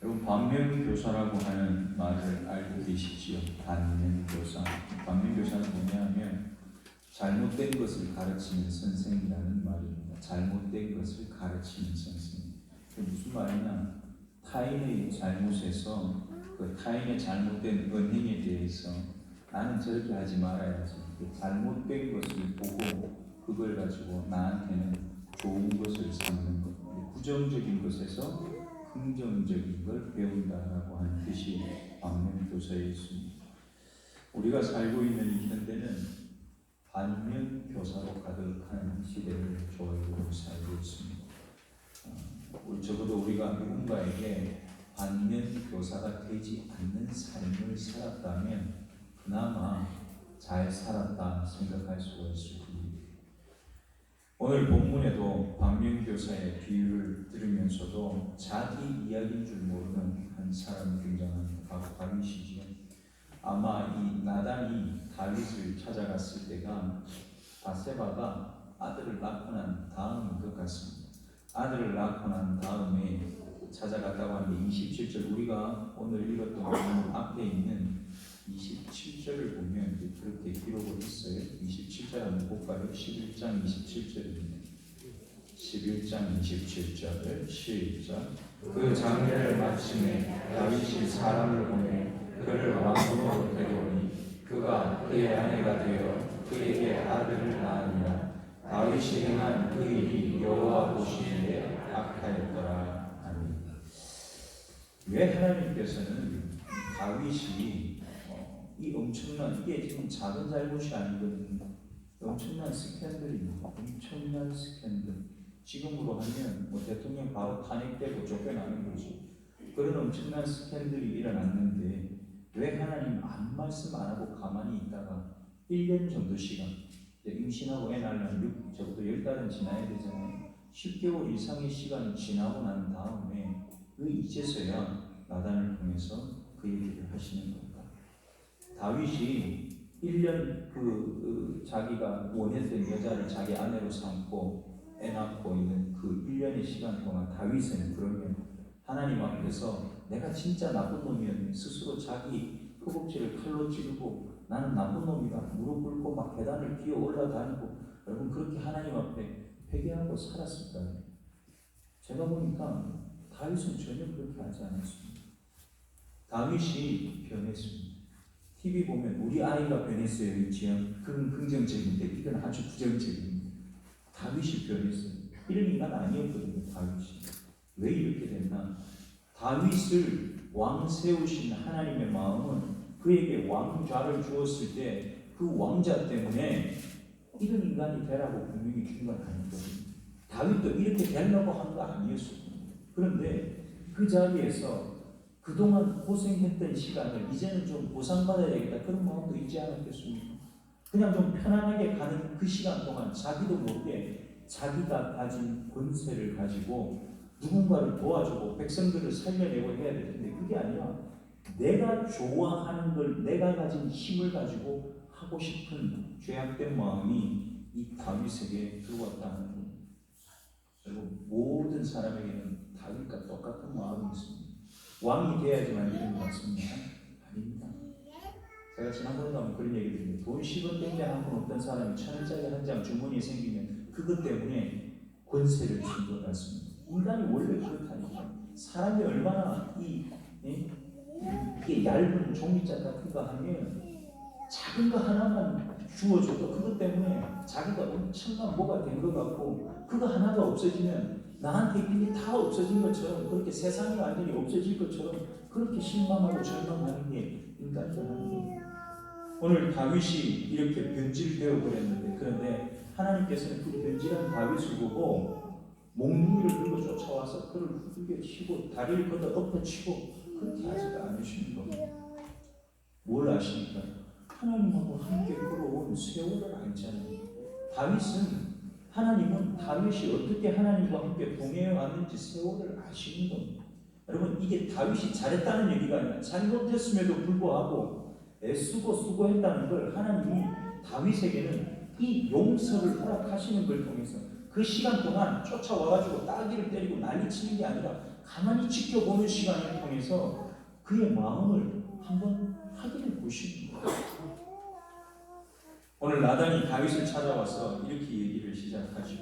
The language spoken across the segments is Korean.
여러분, 반면교사라고 하는 말을 알고 계시지요? 반면교사. 반면교사는 뭐냐면 잘못된 것을 가르치는 선생이라는 말입니다. 잘못된 것을 가르치는 선생. 그게 무슨 말이냐? 타인의 잘못에서 그 타인의 잘못된 언행에 대해서 나는 저렇게 하지 말아야지. 그 잘못된 것을 보고 그걸 가지고 나한테는 좋은 것을 삼는 것. 부정적인 것에서 긍정적인 걸 배운다라고 하는 뜻이 반면교사에 있습니다. 우리가 살고 있는 이 현대는 반면교사로 가득한 시대를 저희로 살고 있습니다. 적어도 우리가 누군가에게 반면교사가 되지 않는 삶을 살았다면 그나마 잘 살았다 생각할 수가 있을 겁니다. 오늘 본문에도 반면교사의 비유를 들으면서도 자기 이야기인 줄 모르는 한 사람이 등장합니다. 바로 다윗이지요. 아마 이 나단이 다윗을 찾아갔을 때가 바세바가 아들을 낳고 난 다음인 것 같습니다. 아들을 낳고 난 다음에 찾아갔다고 하는데 27절, 우리가 오늘 읽었던 본문 앞에 있는 27절을 보면 그렇게 기록을 했어요. 27절 한번 볼까요? 11장 27절입니다. 11장 27절 시작. 그 장례를 마침에 다윗이 사람을 보내 그를 왕으로 데려오니 그가 그의 아내가 되어 그에게 아들을 낳으니라. 다윗이 행한 그 일이 여호와 보시기에 악하였더라. 아멘. 왜 하나님께서는 다윗이 이 엄청난, 이게 지금 작은 잘못이 아니거든요. 엄청난 스캔들입니다. 엄청난 스캔들. 지금으로 하면 대통령 바로 탄핵되고 쫓겨나는 거죠. 그런 엄청난 스캔들이 일어났는데 왜 하나님 아무 말씀 안 하고 가만히 있다가 1년 정도 시간, 임신하고 애 낳으려면 적어도 10달은 지나야 되잖아요. 10개월 이상의 시간이 지나고 난 다음에 이제서야 나단을 통해서 그 얘기를 하시는 겁니다. 다윗이 1년 자기가 원했던 여자를 자기 아내로 삼고 애 낳고 있는 그 1년의 시간 동안 다윗은 그러면 하나님 앞에서 내가 진짜 나쁜 놈이었네, 스스로 자기 허벅지를 칼로 찌르고 나는 나쁜 놈이다 무릎 꿇고 막 계단을 기어 올라다니고, 여러분 그렇게 하나님 앞에 회개하고 살았을까요? 제가 보니까 다윗은 전혀 그렇게 하지 않았습니다. 다윗이 변했습니다. TV 보면 우리 아이가 변했어요. 그건 긍정적인데 이건 아주 부정적입니다. 다윗이 변했어요. 이런 인간 아니었거든요. 다윗이. 왜 이렇게 됐나? 다윗을 왕 세우신 하나님의 마음은 그에게 왕좌를 주었을 때 그 왕자 때문에 이런 인간이 되라고 분명히 준 건 아니거든요. 다윗도 이렇게 되려고 한 거 아니었습니다. 그런데 그 자리에서 그동안 고생했던 시간을 이제는 좀 보상받아야 되겠다, 그런 마음도 있지 않았겠습니까? 그냥 좀 편안하게 가는 그 시간 동안 자기도 모르게 자기가 가진 권세를 가지고 누군가를 도와주고 백성들을 살려내고 해야 될 텐데 그게 아니라 내가 좋아하는 걸, 내가 가진 힘을 가지고 하고 싶은 죄악된 마음이 이 다윗에게 들어왔다는 거예요. 그리고 모든 사람에게는 다윗과 똑같은 마음이 있습니다. 왕이 돼야지만 이런 것 같습니다. 아닙니다. 제가 지난번에도 한번 그런 얘기 드렸는데 돈 10원 땡장 한 번 없던 사람이 1,000원짜리 한 장 주머니에 생기면 그것 때문에 권세를 준 것 같습니다. 인간이 원래 그렇다니까. 사람이 얼마나 이게 얇은 종이짝 같은 거 하면 작은 거 하나만 주어줘도 그것 때문에 자기가 엄청난 뭐가 된 것 같고, 그거 하나가 없어지면 나한테 이게 다 없어진 것처럼, 그렇게 세상이 완전히 없어질 것처럼 그렇게 실망하고 절망하는 게 인간이라는 거예요. 오늘 다윗이 이렇게 변질되어 버렸는데, 그런데 하나님께서는 그 변질한 다윗을 보고 몽둥이를 들고 쫓아와서 그를 후들겨 치고 다리를 걷어 엎어치고 그렇게 하지도 않으시는 겁니다. 뭘 아십니까? 하나님하고 함께 걸어온 세월을 알잖아요. 다윗은, 하나님은 다윗이 어떻게 하나님과 함께 동행해 왔는지 세월을 아시는 겁니다. 여러분, 이게 다윗이 잘했다는 얘기가 아니라 잘못했음에도 불구하고 애쓰고 수고했다는 걸 하나님이 다윗에게는 이 용서를 허락하시는 걸 통해서 그 시간 동안 쫓아와가지고 따귀를 때리고 난리치는 게 아니라 가만히 지켜보는 시간을 통해서 그의 마음을 한번 확인해 보시는 거예요. 오늘 나단이 다윗을 찾아와서 이렇게 얘기를 시작하죠.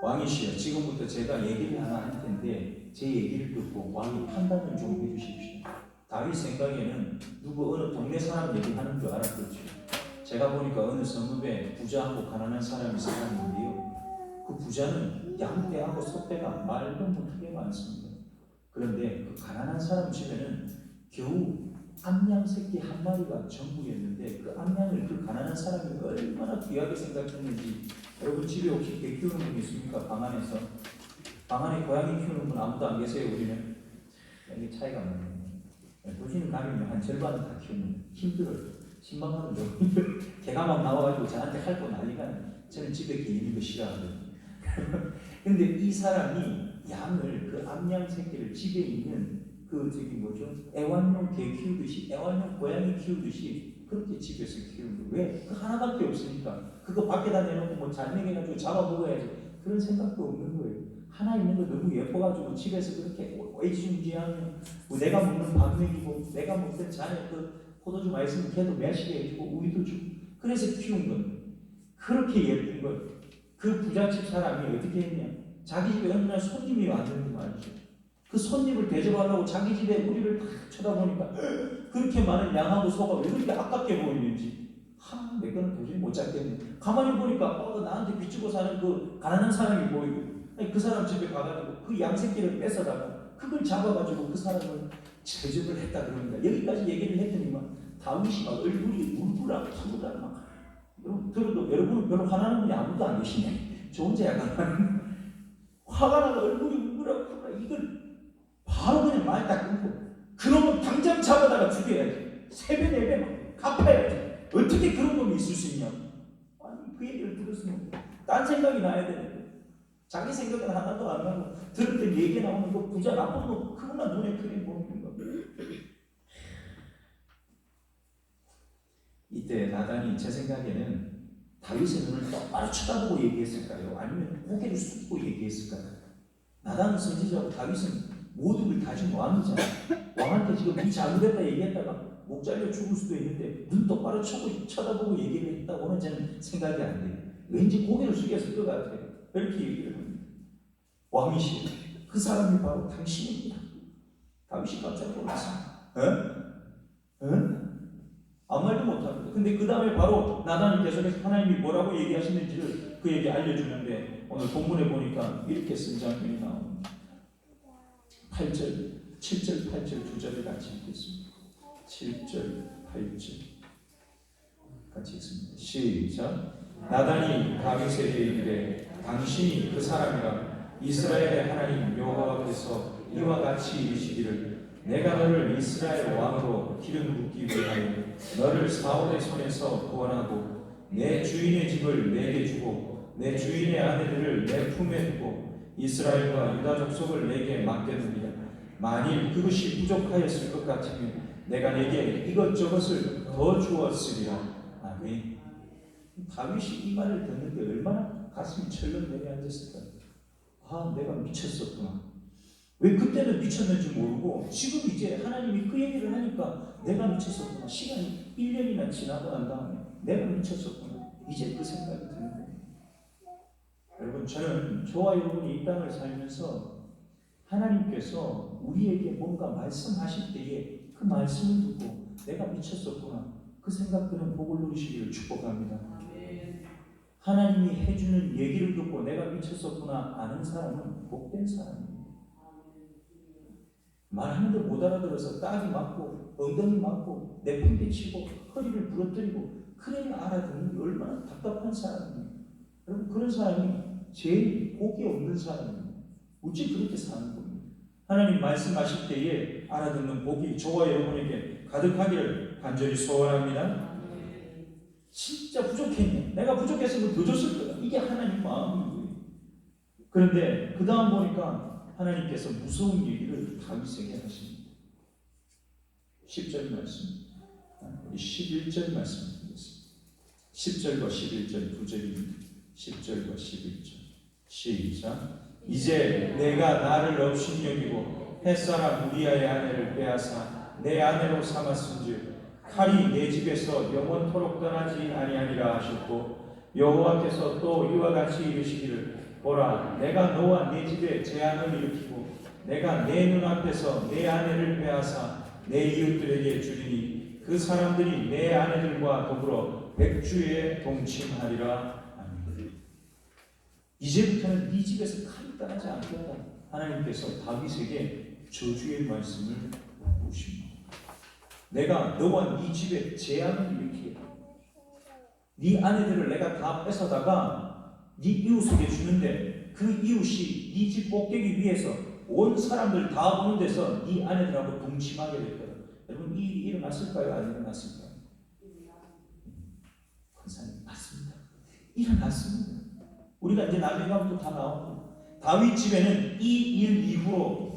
왕이시여, 지금부터 제가 얘기를 하나 할 텐데 제 얘기를 듣고 왕이 판단을 좀 해주십시오. 다윗 생각에는 누구 어느 동네 사람 얘기하는 줄 알았겠죠. 제가 보니까 어느 성읍에 부자하고 가난한 사람이 살았는데요. 그 부자는 양떼하고 소떼가 말도 못하게 많습니다. 그런데 그 가난한 사람 집에는 겨우 암양 새끼 한 마리가 전부였는데 그 암양을 그 가난한 사람이 얼마나 귀하게 생각했는지 여러분 집에 혹시 개 키우는 분 있습니까? 방 안에서? 방 안에 고양이 키우는 분 아무도 안 계세요? 우리는? 이게 차이가 많네요. 도시는 가면 한 절반은 다 키우는 힘들어요. 신방하는 거 힘들어요. 개가 막 나와가지고 저한테 할 거 난리가 나요. 저는 집에 개 있는 거 싫어하거든요. 근데 이 사람이 양을 그 암양 새끼를 집에 있는 애완용 개 키우듯이 애완용 고양이 키우듯이 그렇게 집에서 키우는 거예요. 왜? 그 하나밖에 없으니까 그거 밖에다 내놓고 뭐 잘 먹여가지고 잡아먹어야지 그런 생각도 없는 거예요. 하나 있는 거 너무 예뻐가지고 집에서 그렇게 애지중지하면 뭐 내가 먹는 밥 먹이고 내가 먹던 잔에 그 포도주 맛있으면 걔도 매시게 해주고 우유도 주고 그래서 키운 거예요. 그렇게 예쁜 거. 그 부잣집 사람이 어떻게 했냐? 자기 집에 어느 날 손님이 왔는데 말이죠. 그 손님을 대접하려고 자기 집에 우리를 딱 쳐다보니까 그렇게 많은 양하고 소가 왜 그렇게 아깝게 보이는지 내 거는 도저히 못 잡겠네. 가만히 보니까 나한테 비추고 사는 그 가난한 사람이 보이고 그 사람 집에 가가지고 그 양새끼를 뺏어다가 그걸 잡아가지고 그 사람을 대접을 했다 그럽니다. 여기까지 얘기를 했더니만 다윗이 막 얼굴이 울고라 막 들어도 여러분은 별로 화나는 분이 아무도 안 계시네. 저 혼자 약간 화가 나서 얼굴이 울고라 이걸 바로 그냥 말 딱 끊고 그러면 당장 잡아다가 죽여야지. 3배 4배 막 갚아야지. 어떻게 그런 놈이 있을 수 있냐. 아니 그 얘기를 들었으면 딴 생각이 나야 되는데 자기 생각은 하나도 안 나고 들을 때 얘기 나오는 거 부자 나쁜 놈 그것만 눈에 크게 보이는 거. 이때 나단이 제 생각에는 다윗의 눈을 똑바로 쳐다보고 얘기했을까요? 아니면 고개를 숙이고 얘기했을까요? 나단 선지자고 다윗은 모든 걸 가진 왕이잖아. 왕한테 지금 이 잘못했다 얘기했다가 목 잘려 죽을 수도 있는데 눈 똑바로 쳐다보고 얘기를 했다고는 저는 생각이 안 돼요. 왠지 고개를 숙였을 것 같아요. 이렇게 얘기를 합니다. 왕이시여, 그 사람이 바로 당신입니다. 다윗이 깜짝 놀랐습니다. 아무 말도 못합니다. 근데 그 다음에 바로 나단이 계속해서 하나님이 뭐라고 얘기하시는지를 그 얘기 알려주는데 오늘 본문에 보니까 이렇게 쓴 장면이 나옵니다. 8절, 7절, 8절 두 절을 같이 읽겠습니다. 7절, 8절 같이 읽습니다. 시작. 나단이 다윗에게 이르되 당신이 그 사람이라 이스라엘의 하나님 여호와께서 이와 같이 이르시기를 내가 너를 이스라엘 왕으로 기름 붓기 위하여 너를 사울의 손에서 구원하고 내 주인의 집을 내게 주고 내 주인의 아내들을 내 품에 두고 이스라엘과 유다 족속을 내게 맡겼느니라. 만일 그것이 부족하였을 것 같으면 내가 내게 이것저것을 더 주었으리라. 아멘. 다윗이 이 말을 듣는데 얼마나 가슴이 철렁 내려앉았을까요? 내가 미쳤었구나. 왜 그때는 미쳤는지 모르고 지금 이제 하나님이 그 얘기를 하니까 내가 미쳤었구나. 시간이 1년이나 지나고 난 다음에 내가 미쳤었구나. 이제 그 생각이 드는 거예요. 여러분, 저와 여러분이 이 땅을 살면서 하나님께서 우리에게 뭔가 말씀하실 때에 그 말씀을 듣고 내가 미쳤었구나. 그 생각들은 복을 누리시기를 축복합니다. 하나님이 해주는 얘기를 듣고 내가 미쳤었구나 아는 사람은 복된 사람입니다. 말하는데 못 알아들어서 딱이 맞고 엉덩이 맞고 내팽개치고 허리를 부러뜨리고 그래야 알아듣는 게 얼마나 답답한 사람입니다. 여러분, 그런 사람이 제일 복이 없는 사람입니다. 어찌 그렇게 사는 겁니다. 하나님 말씀하실 때에 알아듣는 복이 저와 여러분에게 가득하기를 간절히 소원합니다. 진짜 부족했네. 내가 부족했으면 더 줬을 거다. 이게 하나님 마음인 거예요. 그런데 그 다음 보니까 하나님께서 무서운 얘기를 다윗에게 하십니다. 10절 말씀, 우리 11절 말씀 드리겠습니다. 10절과 11절 두 절입니다. 10절과 11절 시작. 이제 내가 나를 업신여기고 햇사람 우리아의 아내를 빼앗아 내 아내로 삼았은즉 칼이 내 집에서 영원토록 떠나지 아니하리라 하셨고 여호와께서 또 이와 같이 이르시기를 보라 내가 너와 내 집에 재앙을 일으키고 내가 내 눈앞에서 내 아내를 빼앗아 내 이웃들에게 주리니 그 사람들이 내 아내들과 더불어 백주에 동침하리라. 아멘. 이제부터는 네 집에서 칼이 떠나지 않겠다. 하나님께서 다윗에게 저주의 말씀을 주십니다. 내가 너와 네 집에 재앙을 일으키겠다. 네 아내들을 내가 다 뺏어다가 네 이웃에게 주는데 그 이웃이 네 집 꼭대기 위에서 온 사람들 다 보는 데서 네 아내들하고 동침하게 될 거다. 여러분 이 일이 일어났을까요? 안 일어났을까요? 권사님 맞습니다. 일어났습니다. 우리가 이제 나중에 가면 또 다 나옵니다. 다윗 집에는 이 일 이후로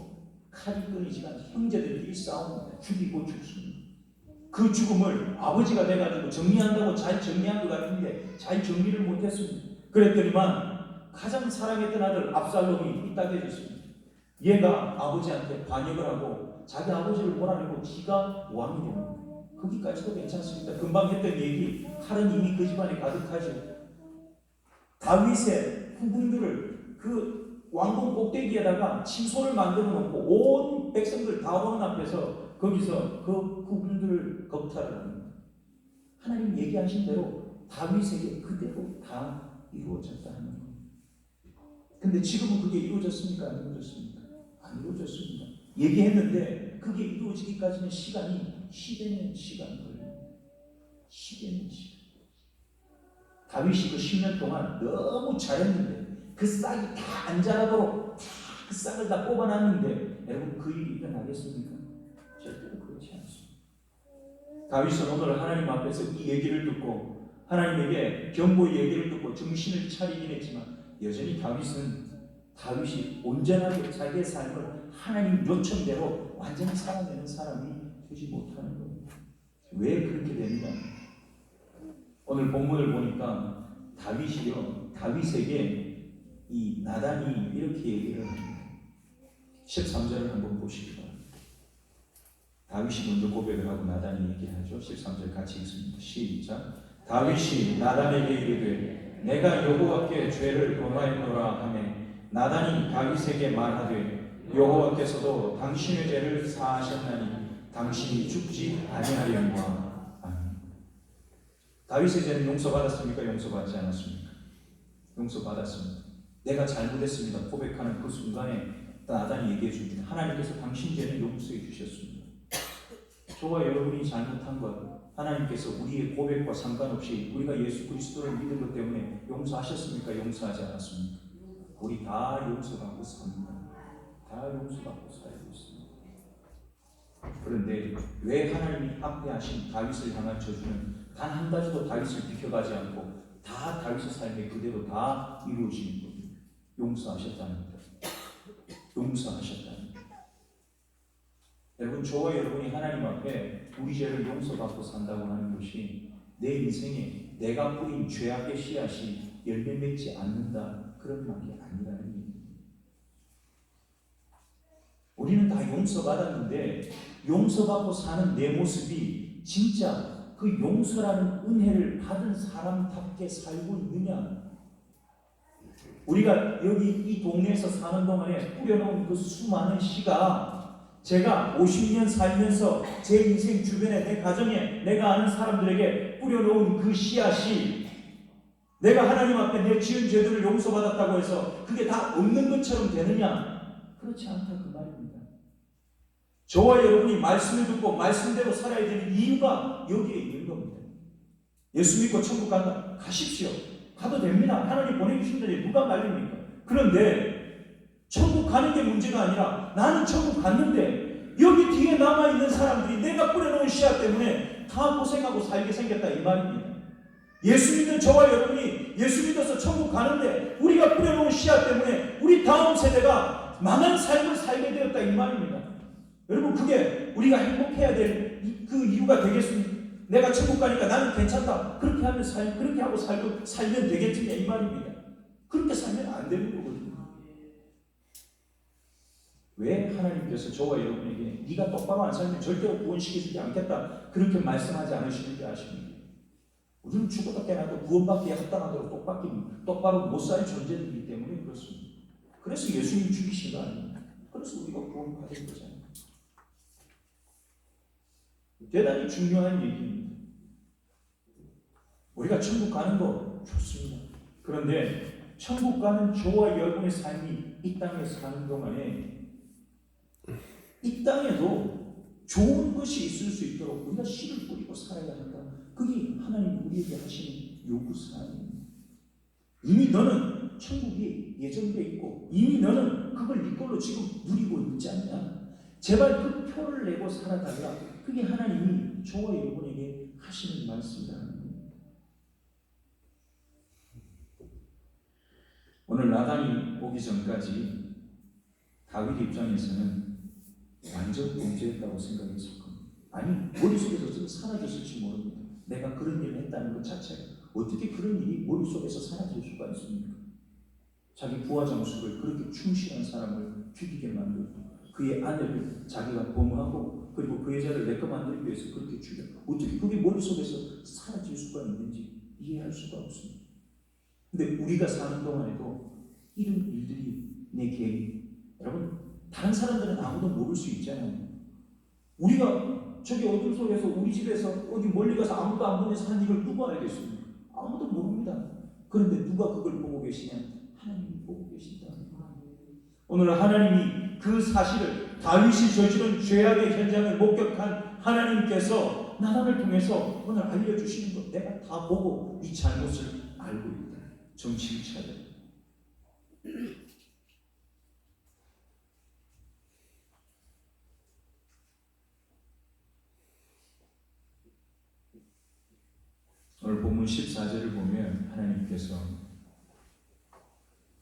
칼이 끊이지가 않아요. 형제들끼리 싸웁니다. 죽이고 죽습니다. 그 죽음을 아버지가 돼가지고 정리한다고 잘 정리한 것 같은데 잘 정리를 못했습니다. 그랬더니만 가장 사랑했던 아들 압살롬이 이따개졌습니다. 얘가 아버지한테 반역을 하고 자기 아버지를 몰아내고 지가 왕이 됩니다. 거기까지도 괜찮습니다. 금방 했던 얘기 칼은 이미 그 집안에 가득하죠. 다윗의 후궁들을 그 왕궁 꼭대기에다가 침소를 만들어 놓고 온 백성들 다 보는 앞에서 거기서 그 후궁들을 겁탈을 합니다. 하나님 얘기하신 대로 다윗에게 그대로 다 이루어졌다는 겁니다. 근데 지금은 그게 이루어졌습니까? 안 이루어졌습니까? 안 이루어졌습니다. 얘기했는데 그게 이루어지기까지는 시간이 시대는 시간 걸립니다. 시대는 시간. 다윗이 그 10년 동안 너무 잘했는데 그 싹이 다 안 자라도록 다 그 싹을 다 뽑아놨는데 여러분 그 일이 일어나겠습니까? 절대로 그렇지 않습니다. 다윗은 오늘 하나님 앞에서 이 얘기를 듣고 하나님에게 경고의 얘기를 듣고 정신을 차리긴 했지만 여전히 다윗이 온전하게 자기의 삶을 하나님 요청대로 완전히 살아내는 사람이 되지 못하는 겁니다. 왜 그렇게 됩니까? 오늘 본문을 보니까 다윗에게 이 나단이 이렇게 얘기를 합니다. 13절을 한번 보시기 바랍니다. 다윗이 먼저 고백을 하고 나단이 얘기를 하죠. 13절 같이 읽습니다. 시작. 다윗이 나단에게 이르되 내가 여호와께 죄를 범하였노라 하매 나단이 다윗에게 말하되 여호와께서도 당신의 죄를 사하셨나니 당신이 죽지 아니하려니와. 아멘. 다윗의 죄는 용서받았습니까? 용서받지 않았습니까? 용서받았습니다. 내가 잘못했습니다. 고백하는 그 순간에 나단이 얘기해 줍니다. 하나님께서 당신 죄는 용서해 주셨습니다. 저와 여러분이 잘못한 것 하나님께서 우리의 고백과 상관없이 우리가 예수 그리스도를 믿은 것 때문에 용서하셨습니까? 용서하지 않았습니까? 우리 다 용서받고 삽니다. 다 용서받고 살고 있습니다. 그런데 왜 하나님이 앞에 하신 다윗을 향한 저주는 단 한 가지도 다윗을 비켜가지 않고 다 다윗의 삶에 그대로 다 이루어지는 겁니다. 용서하셨다는 것. 용서하셨다는 것. 여러분 저와 여러분이 하나님 앞에 우리 죄를 용서받고 산다고 하는 것이 내 인생에 내가 뿌린 죄악의 씨앗이 열매 맺지 않는다 그런 말이 아니라는 얘기입니다. 우리는 다 용서받았는데 용서받고 사는 내 모습이 진짜 그 용서라는 은혜를 받은 사람답게 살고 있느냐? 우리가 여기 이 동네에서 사는 동안에 뿌려놓은 그 수많은 씨가 제가 50년 살면서 제 인생 주변에 내 가정에 내가 아는 사람들에게 뿌려놓은 그 씨앗이 내가 하나님 앞에 내 지은 죄들을 용서받았다고 해서 그게 다 없는 것처럼 되느냐? 그렇지 않다 그 말입니다. 저와 여러분이 말씀을 듣고 말씀대로 살아야 되는 이유가 여기에 있는 겁니다. 예수 믿고 천국 간다. 가십시오. 가도 됩니다. 하나님 보내주신다니 누가 말립니까? 그런데 천국 가는 게 문제가 아니라 나는 천국 갔는데 여기 뒤에 남아있는 사람들이 내가 뿌려놓은 씨앗 때문에 다 고생하고 살게 생겼다 이 말입니다. 예수 믿는 저와 여러분이 예수 믿어서 천국 가는데 우리가 뿌려놓은 씨앗 때문에 우리 다음 세대가 망한 삶을 살게 되었다 이 말입니다. 여러분 그게 우리가 행복해야 될 그 이유가 되겠습니까? 내가 천국 가니까 나는 괜찮다. 그렇게 하면 살면 되겠지 이 말입니다. 그렇게 살면 안 되는 거거든요. 왜 하나님께서 저와 여러분에게 네가 똑바로 안 살면 절대로 구원시키지 않겠다 그렇게 말씀하지 않으시는지 아십니까? 우리는 죽어도 깨나도 구원받기에 합당하도록 똑바로 못 살 존재들이기 때문에 그렇습니다. 그래서 예수님 죽이신 거 아닙니까? 그래서 우리가 구원받은 거잖아요. 대단히 중요한 얘기입니다. 우리가 천국 가는 거 좋습니다. 그런데 천국 가는 저와 여러분의 삶이 이 땅에 사는 동안에 이 땅에도 좋은 것이 있을 수 있도록 우리가 씨를 뿌리고 살아야 한다. 그게 하나님 우리에게 하시는 요구사항입니다. 이미 너는 천국이 예정되어 있고 이미 너는 그걸 네 걸로 지금 누리고 있지 않냐? 제발 그 표를 내고 살아달라. 그게 하나님이 저와 여러분에게 하시는 말씀이라는 겁니다. 오늘 나단이 오기 전까지 다윗 입장에서는 완전 범죄했다고 생각했을 겁니다. 아니 머릿속에서 좀 사라졌을지 모릅니다. 내가 그런 일을 했다는 것 자체가 어떻게 그런 일이 머릿속에서 사라질 수가 있습니까? 자기 부하 장수를 그렇게 충실한 사람을 죽이게 만들고 그의 아내를 자기가 범하고 그리고 그 여자를 내 거 만들기 위해서 그렇게 죽여 어떻게 그게 머릿속에서 사라질 수가 있는지 이해할 수가 없습니다. 근데 우리가 사는 동안에도 이런 일들이 내 개인 여러분 다른 사람들은 아무도 모를 수 있잖아요. 우리가 저기 어둠 속에서 우리 집에서 어디 멀리 가서 아무도 안 보면서 한 일을 누가 알겠습니까? 아무도 모릅니다. 그런데 누가 그걸 보고 계시냐? 하나님이 보고 계신다. 오늘 하나님이 그 사실을 다윗이 저지른 죄악의 현장을 목격한 하나님께서 나단을 통해서 오늘 알려주시는 것 내가 다 보고 이 잘못을 알고 있다. 정신 차려. 오늘 본문 14절을 보면 하나님께서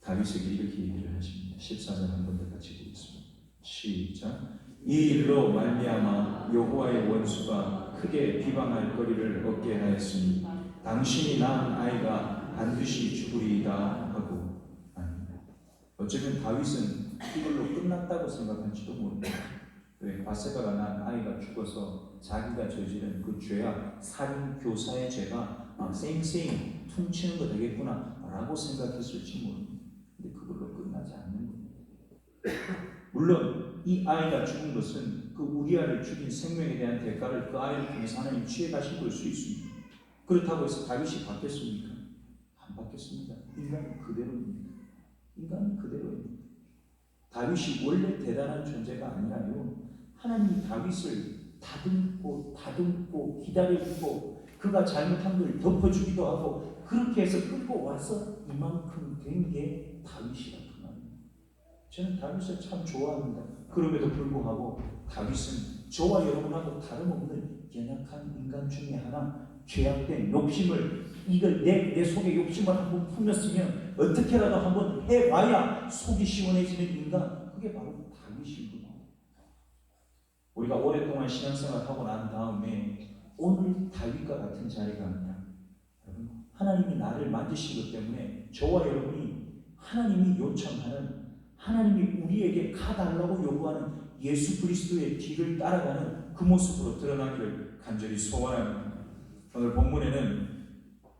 다윗에게 이렇게 얘기를 하십니다. 14절 한 번 더 같이 보겠습니다. 시작. 이 일로 말미암아 여호와의 원수가 크게 비방할 거리를 얻게 하였으니 당신이 낳은 아이가 반드시 죽으리이다 하고 아닙니다. 어쩌면 다윗은 이걸로 끝났다고 생각한지도 모릅니다. 왜 바세바가 낳은 아이가 죽어서 자기가 저지른 그 죄악 살인 교사의 죄가 쌩쌩 퉁치는 거 되겠구나 라고 생각했을지 모릅니다. 근데 그걸로 끝나지 않는 겁니다. 물론 이 아이가 죽은 것은 그 우리아를 죽인 생명에 대한 대가를 그 아이를 통해서 하나님 취해가신 걸 수 있습니다. 그렇다고 해서 다윗이 바뀌었습니까? 안 바뀌었습니다. 인간은 그대로입니다. 인간은 그대로입니다. 다윗이 원래 대단한 존재가 아니라요. 하나님이 다윗을 다듬고 기다려주고 그가 잘못한 걸 덮어주기도 하고 그렇게 해서 끌고 와서 이만큼 된 게 다윗이라고 말입니다. 저는 다윗을 참 좋아합니다. 그럼에도 불구하고 다윗은 저와 여러분하고 다름없는 연약한 인간 중에 하나 죄악된 욕심을 이걸 내 속에 욕심을 한번 품었으면 어떻게라도 한번 해봐야 속이 시원해지는 인간 그게 바로 다윗이구나. 우리가 오랫동안 신앙생활하고 난 다음에 오늘 다윗과 같은 자리가 아니라 여러분 하나님이 나를 만드신 것 때문에 저와 여러분이 하나님이 요청하는 하나님이 우리에게 가달라고 요구하는 예수 그리스도의 뒤를 따라가는 그 모습으로 드러나기를 간절히 소원합니다. 오늘 본문에는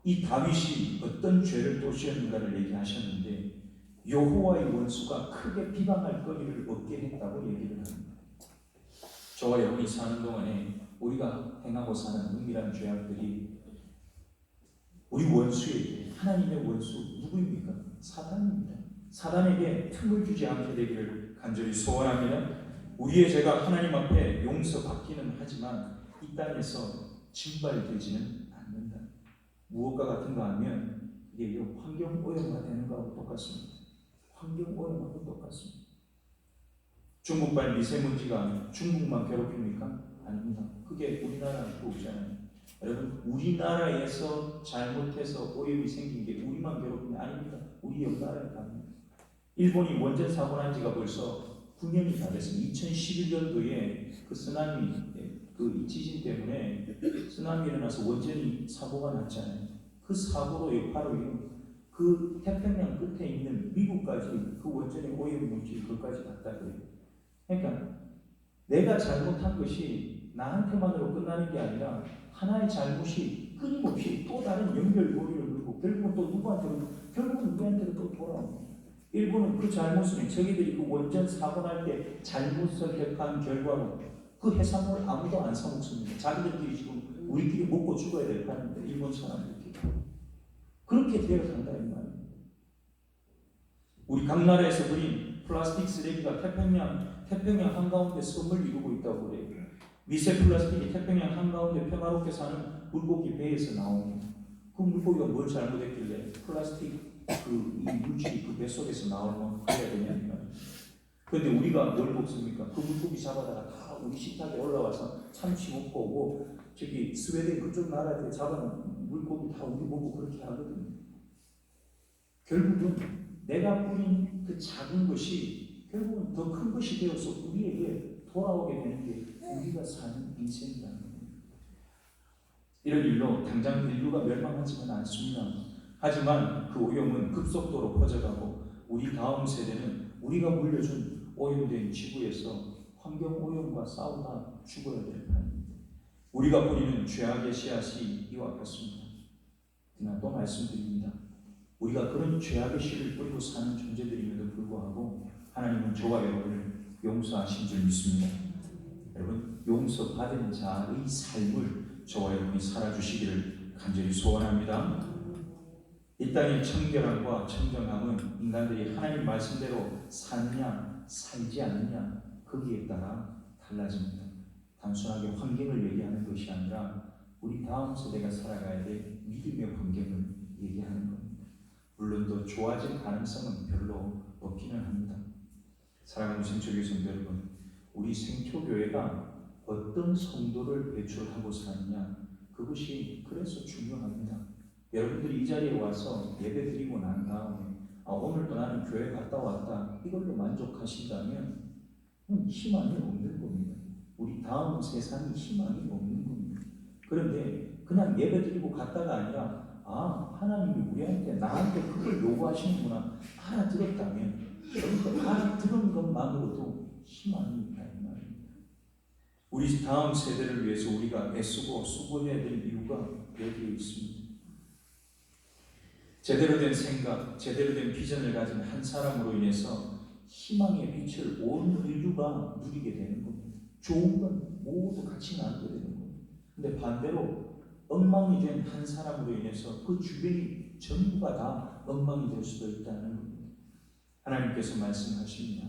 이 다윗이 어떤 죄를 또 지었는가를 얘기하셨는데 여호와의 원수가 크게 비방할 거리를 얻게 했다고 얘기를 합니다. 저와 여러분이 사는 동안에 우리가 행하고 사는 은밀한 죄악들이 우리 원수에게 하나님의 원수 누구입니까? 사단입니다. 사단에게 틈을 주지 않게 되기를 간절히 소원합니다. 우리의 죄가 하나님 앞에 용서받기는 하지만 이 땅에서 징발되지는 않는다. 무엇과 같은가 하면 이게 환경 오염이 되는 거하고 똑같습니다. 환경 오염하고 똑같습니다. 중국발 미세먼지가 중국만 괴롭힙니까? 아닙니다. 그게 우리나라에도 오잖아요. 여러분 우리나라에서 잘못해서 오염이 생긴 게 우리만 괴롭히는 아닙니다. 우리 옆 나라에 갑니다. 일본이 원전 사고 난 지가 벌써 9년이 다 됐습니다. 2011년도에 그 쓰나미 그 지진 때문에 쓰나미 일어나서 원전이 사고가 났잖아요. 그 사고로 여파로요. 그 태평양 끝에 있는 미국까지 그 원전의 오염 물질이 거기까지 갔다 그래요. 그러니까 내가 잘못한 것이 나한테만으로 끝나는 게 아니라 하나의 잘못이 끊임없이 또 다른 연결고리를 누르고 결국은 또 누구한테로 또 돌아옵니다. 일부는 그 잘못은 저희들이 그 원전 사고 날 때 잘못 선택한 결과로 그 해산물 아무도 안 사 먹습니다. 자기들끼리 지금 우리끼리 먹고 죽어야 될 판인데 일본 사람들끼리 그렇게 되어 간다 이 말이에요. 우리 각 나라에서 그린 플라스틱 쓰레기가 태평양 한가운데 섬을 이루고 있다고 그래요. 미세 플라스틱이 태평양 한가운데 평화롭게 사는 물고기 배에서 나옵니다. 그 물고기가 뭘 잘못했길래 플라스틱 이 물질이 그 배 속에서 나오면 그래야 되냐? 그런데 우리가 뭘 먹습니까? 그 물고기 잡아다가 다 우리 식탁에 올라와서 참치 먹고 오고 저기 스웨덴 그쪽 나라에 잡아놓은 물고기 다 우리 먹고 그렇게 하거든요. 결국은 내가 뿌린 그 작은 것이 결국은 더 큰 것이 되어서 우리에게 돌아오게 되는 게 우리가 사는 인생이라는 거예요. 이런 일로 당장 인류가 멸망하지는 않습니다. 하지만 그 오염은 급속도로 퍼져가고 우리 다음 세대는 우리가 물려준 오염된 지구에서 환경 오염과 싸우다 죽어야 될 판입니다. 우리가 뿌리는 죄악의 씨앗이 이와 같습니다. 그러나 또 말씀드립니다. 우리가 그런 죄악의 씨를 뿌리고 사는 존재들임에도 불구하고 하나님은 저와 여러분을 용서하신 줄 믿습니다. 여러분 용서받은 자의 삶을 저와 여러분이 살아주시기를 간절히 소원합니다. 이 땅의 청결함과 청정함은 인간들이 하나님 말씀대로 사느냐 살지 않느냐 거기에 따라 달라집니다. 단순하게 환경을 얘기하는 것이 아니라 우리 다음 세대가 살아가야 될 믿음의 환경을 얘기하는 겁니다. 물론 더 좋아질 가능성은 별로 없기는 합니다. 사랑하는 생초교회 성도 여러분, 우리 생초교회가 어떤 성도를 배출하고 사느냐 그것이 그래서 중요합니다. 여러분들이 이 자리에 와서 예배 드리고 난 다음에 오늘도 나는 교회 갔다 왔다 이걸로 만족하신다면 희망이 없는 겁니다. 우리 다음 세상이 희망이 없는 겁니다. 그런데 그냥 예배 드리고 갔다가 아니라 하나님이 우리한테 나한테 그걸 요구하시는구나 알아들었다면 그러니까 알아들은 것만으로도 희망이 있다 이 말입니다. 우리 다음 세대를 위해서 우리가 애쓰고 수고해야 될 이유가 여기에 있습니다. 제대로 된 생각, 제대로 된 비전을 가진 한 사람으로 인해서 희망의 빛을 온 인류가 누리게 되는 겁니다. 좋은 건 모두 같이 나누게 되는 겁니다. 근데 반대로 엉망이 된 한 사람으로 인해서 그 주변이 전부가 다 엉망이 될 수도 있다는 겁니다. 하나님께서 말씀하십니다.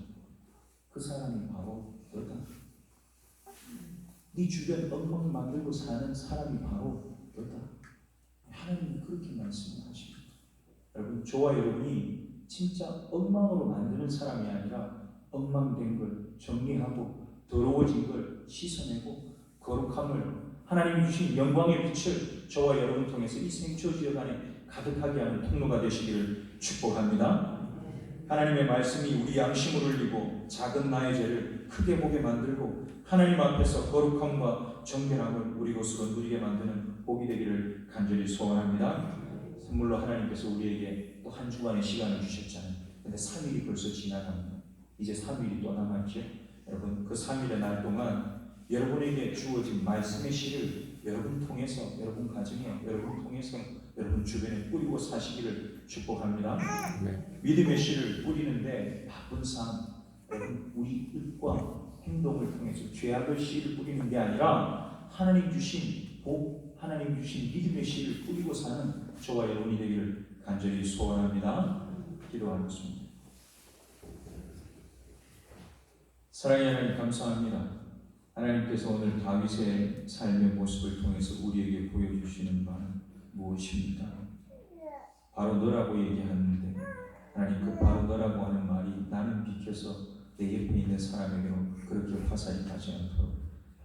그 사람이 바로 너다. 네 주변 엉망 만들고 사는 사람이 바로 너다. 하나님이 그렇게 말씀하십니다. 여러분, 저와 여러분이 진짜 엉망으로 만드는 사람이 아니라 엉망된 걸 정리하고 더러워진 걸 씻어내고 거룩함을 하나님이 주신 영광의 빛을 저와 여러분 통해서 이 생초 지역 안에 가득하게 하는 통로가 되시기를 축복합니다. 하나님의 말씀이 우리 양심을 울리고 작은 나의 죄를 크게 보게 만들고 하나님 앞에서 거룩함과 정결함을 우리 것으로 누리게 만드는 복이 되기를 간절히 소원합니다. 선물로 하나님께서 우리에게 또 한 주간의 시간을 주셨잖아요. 근데 3일이 벌써 지나갑니다. 이제 3일이 또 남았죠. 여러분 그 3일의 날 동안 여러분에게 주어진 말씀의 씨를 여러분 통해서 여러분 가정에 여러분 통해서 여러분 주변에 뿌리고 사시기를 축복합니다. 믿음의 씨를 뿌리는데 바쁜 삶 여러분 우리 뜻과 행동을 통해서 죄악의 씨를 뿌리는 게 아니라 하나님 주신 복 하나님 주신 믿음의 씨를 뿌리고 사는 저와 여러분이 되기를 간절히 소원합니다. 기도하겠습니다. 사랑의 하나님 감사합니다. 하나님께서 오늘 다윗의 삶의 모습을 통해서 우리에게 보여주시는 바는 무엇입니까? 바로 너라고 얘기하는데 하나님 그 바로 너라고 하는 말이 나는 비켜서 내 옆에 있는 사람에게로 그렇게 화살이 가지 않도록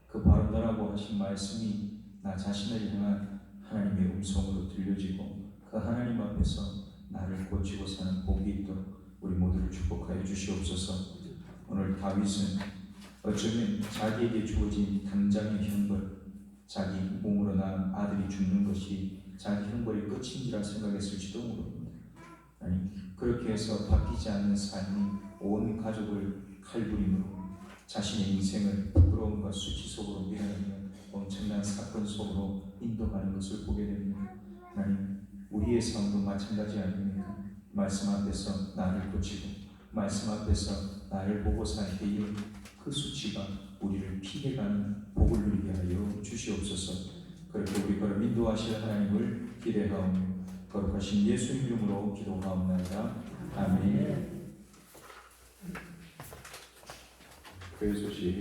그 바로 너라고 하신 말씀이 나 자신을 향한 하나님의 음성으로 들려지고 그 하나님 앞에서 나를 고치고 사는 복이 있도록 우리 모두를 축복하여 주시옵소서. 오늘 다윗은 어쩌면 자기에게 주어진 당장의 형벌, 자기 몸으로 낳은 아들이 죽는 것이 자기 형벌의 끝인지라 생각했을지도 모릅니다. 아니 그렇게 해서 바뀌지 않는 삶이 온 가족을 칼부림으로 자신의 인생을 부끄러움과 수치 속으로 밀어내는 엄청난 사건 속으로 인도하는 것을 보게 됩니다. 하나님, 우리의 삶도 마찬가지 아닙니까? 말씀 앞에서 나를 고치고 말씀 앞에서 나를 보고 살 때에 그 수치가 우리를 피해가는 복을 누리게 하여 주시옵소서. 그렇게 우리 걸음 인도하실 하나님을 기대하오며 거룩하신 예수님 이름으로 기도하옵나이다. 아멘. 교회 소식